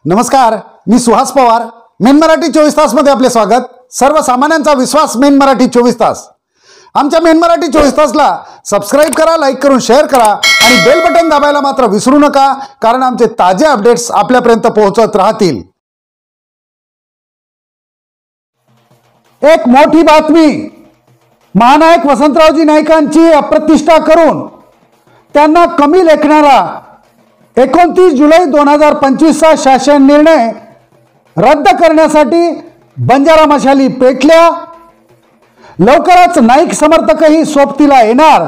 नमस्कार, मी सुहास पवार. मेन मराठी 24 तास मध्ये आपले स्वागत. सर्वसामान्यांचा विश्वास मेन मराठी 24 तास. आमच्या मेन मराठी 24 तासला सबस्क्राइब करा, लाईक करून शेअर करा आणि बेल बटन दाबायला मात्र विसरू नका, कारण आमचे ताजे अपडेट्स आपल्यापर्यंत पोहोचत राहतील. एक मोठी बातमी. महानायक वसंतरावजी नाईकांची अप्रतिष्ठा करून त्यांना कमी लेखणारा 29 जुलै 2025चा शासन निर्णय रद्द करण्यासाठी बंजारा मशाली पेटल्या. लवकरच नाईक समर्थकही सोबतीला येणार.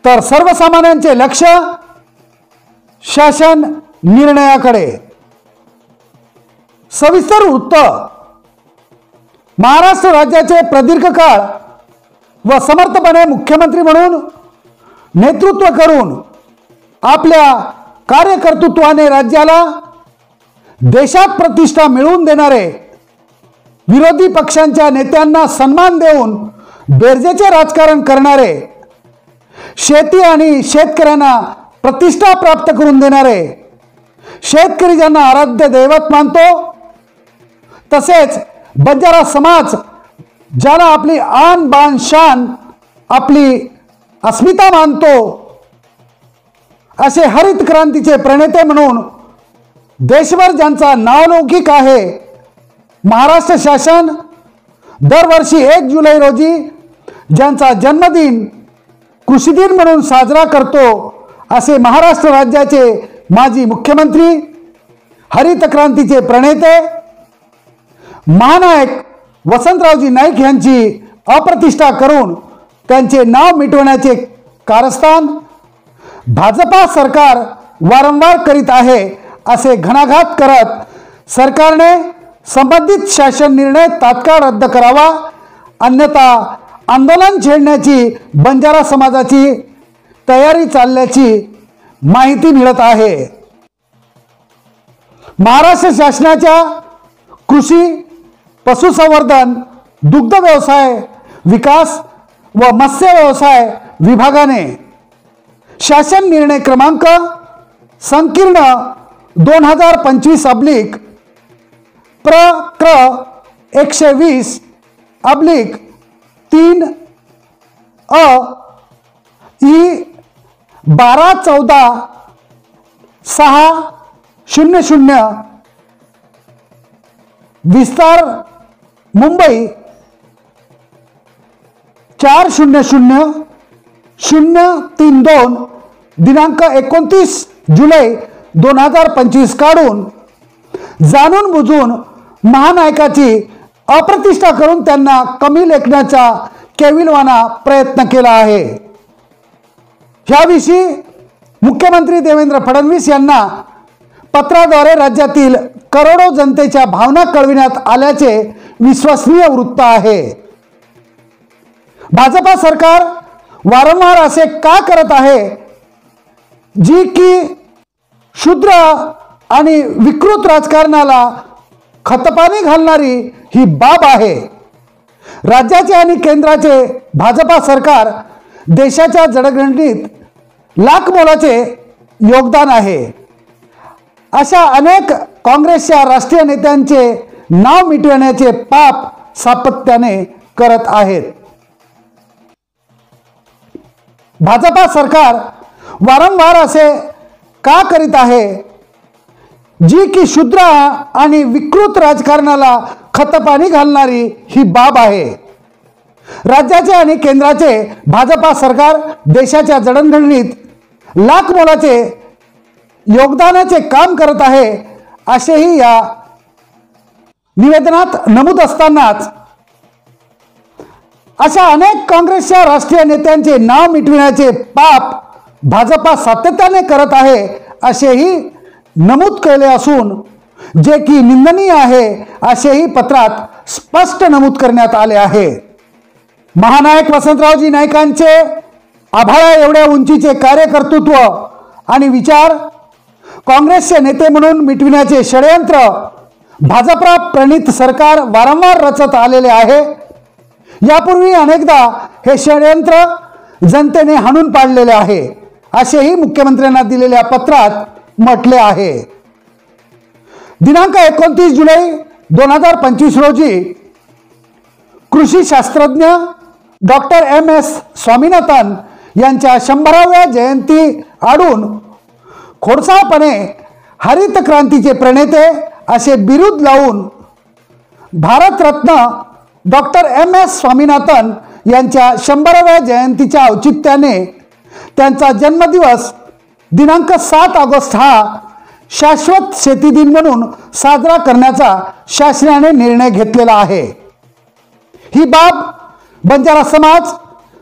तर सर्वसामान्यांचे लक्ष शासन निर्णयाकडे. सविस्तर वृत्त. महाराष्ट्र राज्याचे प्रदीर्घ काळ व समर्थपणे मुख्यमंत्री म्हणून नेतृत्व करून आपल्या कार्यकर्तृत्वाने राज्याला देशात प्रतिष्ठा मिळवून देणारे, विरोधी पक्षांच्या नेत्यांना सन्मान देऊन बेरजेचे राजकारण करणारे, शेती आणि शेतकऱ्यांना प्रतिष्ठा प्राप्त करून देणारे, शेतकरी ज्यांना आराध्य दैवत मानतो, तसेच बंजारा समाज ज्याला आपली आन बान शान, आपली अस्मिता मानतो, असे हरित क्रांतीचे प्रणेते म्हणून देशभर ज्यांचा नावलौकिक आहे, महाराष्ट्र शासन दरवर्षी 1 जुलै रोजी ज्यांचा जन्मदिन कृषी दिन म्हणून साजरा करतो, असे महाराष्ट्र राज्याचे माजी मुख्यमंत्री, हरित क्रांतीचे प्रणेते महानायक वसंतरावजी नाईक यांची अप्रतिष्ठा करून त्यांचे नाव मिटवण्याचे कारस्थान भाजपा सरकार वारंवार करीत आहे, असे घणाघात करत सरकारने संबंधित शासन निर्णय तात्काळ रद्द करावा, अन्यथा आंदोलन छेडण्याची बंजारा समाजाची तयारी चालल्याची माहिती मिळत आहे. महाराष्ट्र शासनाच्या कृषी, पशुसंवर्धन, दुग्ध व्यवसाय विकास व मत्स्य व्यवसाय विभागाने शासन निर्णय क्रमांक संकीर्ण 2025 प्रक्र 120/3 अ इ 12/14/600 विस्तार मुंबई 400032 दिनांक 29 जुलै 2025 काढून जाणून बुजून महानायकाची अप्रतिष्ठा करून त्यांना कमी लेखण्याचा केविलवाना प्रयत्न केला आहे. याविषयी मुख्यमंत्री देवेंद्र फडणवीस यांना पत्राद्वारे राज्यातील करोडो जनतेच्या भावना कळविण्यात आल्याचे विश्वसनीय वृत्त आहे. भाजपा सरकार वारंवार असे का करत आहे, जी की शूद्र आणि विकृत राजकारणाला खतपाणी घालणारी ही बाब आहे. राज्याचे आणि केंद्राचे भाजपा सरकार देशाच्या जडणघडणीत लाख मोलाचे योगदान आहे. अशा अनेक काँग्रेसच्या राष्ट्रीय नेत्यांचे नाव मिटवण्याचे पाप सातत्याने करत आहेत. भाजपा सरकार वारंवार असे का करीत आहे, जी की शूद्र आणि विकृत राजकारणाला खतपाणी घालणारी ही बाब आहे. राज्याचे आणि केंद्राचे भाजपा सरकार देशाच्या जडणघडणीत लाख मोलाचे योगदानाचे काम करत आहे, असेही या निवेदनात नमूद असतानाच अशा अनेक काँग्रेसच्या राष्ट्रीय नेत्यांचे नाव मिटविण्याचे पाप भाजपा सातत्याने करत आहे, असेही नमूद केले असून जे की निंदनीय आहे, असेही पत्रात स्पष्ट नमूद करण्यात आले आहे. महानायक वसंतरावजी नाईकांचे आभाळा एवढ्या उंचीचे कार्यकर्तृत्व आणि विचार काँग्रेसचे नेते म्हणून मिटविण्याचे षडयंत्र भाजपा प्रणित सरकार वारंवार रचत आलेले आहे. यापूर्वी अनेकदा हे षडयंत्र जनतेने हाणून पाडलेले आहे, असेही मुख्यमंत्र्यांना दिलेल्या पत्रात म्हटले आहे. दिनांक 29 जुलै 2025 रोजी कृषी शास्त्रज्ञ डॉक्टर MS स्वामीनाथन यांच्या 100व्या जयंती आडून खोडसाळपणे हरित क्रांतीचे प्रणेते असे बिरुद लावून भारतरत्न डॉक्टर MS स्वामीनाथन यांच्या 100व्या जयंतीच्या औचित्याने त्यांचा जन्मदिवस दिनांक 7 ऑगस्ट हा शाश्वत शेती दिन म्हणून साजरा करण्याचा शासनाने निर्णय घेतलेला आहे। ही बाब बंजारा समाज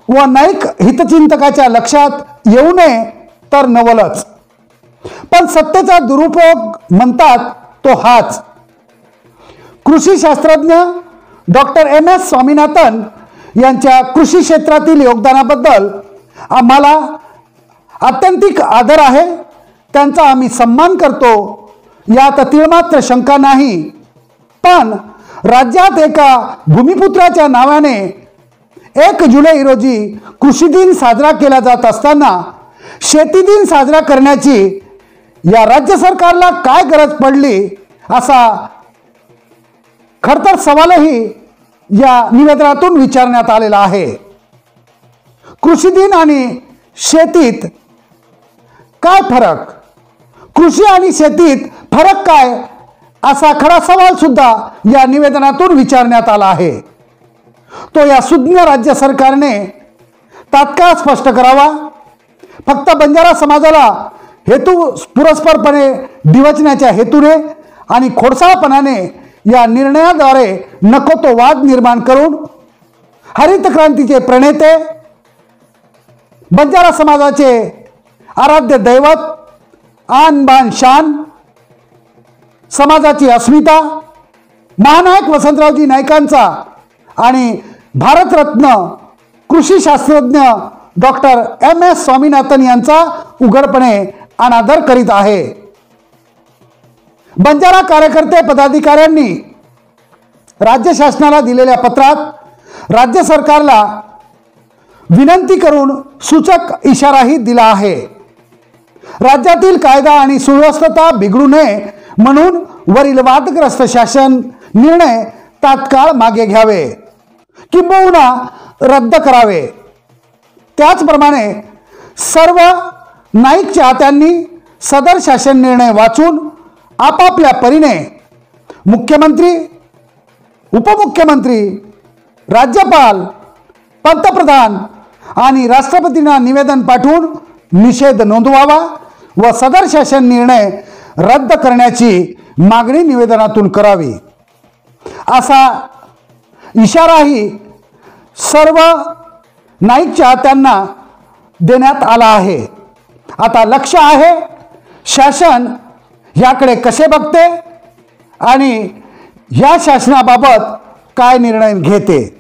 व नाईक हितचिंतकाच्या लक्षात येऊ नये तर नवलच, पण सत्तेचा दुरुपयोग म्हणतात तो हाच। कृषी शास्त्रज्ञ डॉक्टर MS स्वामीनाथन यांच्या कृषी क्षेत्रातील योगदानाबद्दल आम्हाला आत्यंतिक आदर आहे, त्यांचा आम्ही सन्मान करतो, यात तीळमात्र शंका नाही। पण राज्यात एका भूमिपुत्राच्या नावाने 1 जुलै रोजी कृषी दिन साजरा केला जात असताना शेती दिन साजरा करण्याची या राज्य सरकारला काय गरज पडली असा खरतर सवालही या निवेदनातून विचारण्यात आलेला आहे। कृषी दिन आणि शेतीत काय फरक, कृषी आणि शेतीत फरक काय असा खरा सवाल सुद्धा या निवेदनातून विचारण्यात आला आहे। तो या सुज्ञ राज्य सरकारने तात्काळ स्पष्ट करावा। फक्त बंजारा समाजाला हेतू पुरस्परपणे डिवचण्याच्या हेतूने आणि खोडसाळपणाने या निर्णयाद्वारे नको तो वाद निर्माण करून हरित क्रांतीचे प्रणेते, बंजारा समाजाचे आराध्य दैवत, आन बान शान, समाजाची अस्मिता महानायक वसंतरावजी नाईकांचा आणि भारतरत्न कृषी शास्त्रज्ञ डॉक्टर MS स्वामीनाथन यांचा उघडपणे अनादर करीत आहे। बंजारा कार्यकर्ते पदाधिकाऱ्यांनी राज्य शासनाला दिलेल्या पत्रात राज्य सरकारला विनंती करून सूचक इशाराही दिला आहे। राज्यातील कायदा आणि सुव्यवस्था बिघडू नये म्हणून वरील वादग्रस्त शासन निर्णय तात्काळ मागे घ्यावे किंबहुना रद्द करावे। त्याचप्रमाणे सर्व नाईक चाहत्यांनी सदर शासन निर्णय वाचून आपापल्या परीने मुख्यमंत्री, उपमुख्यमंत्री, राज्यपाल, पंतप्रधान आणि राष्ट्रपतींना निवेदन पाठवून निषेध नोंदवावा व सदर शासन निर्णय रद्द करण्याची मागणी निवेदनातून करावी असा इशाराही सर्व नाईक चाहत्यांना देण्यात आला आहे। आता लक्ष आहे शासन याकडे कसे बघते आणि या शासनाबाबत काय निर्णय घेते।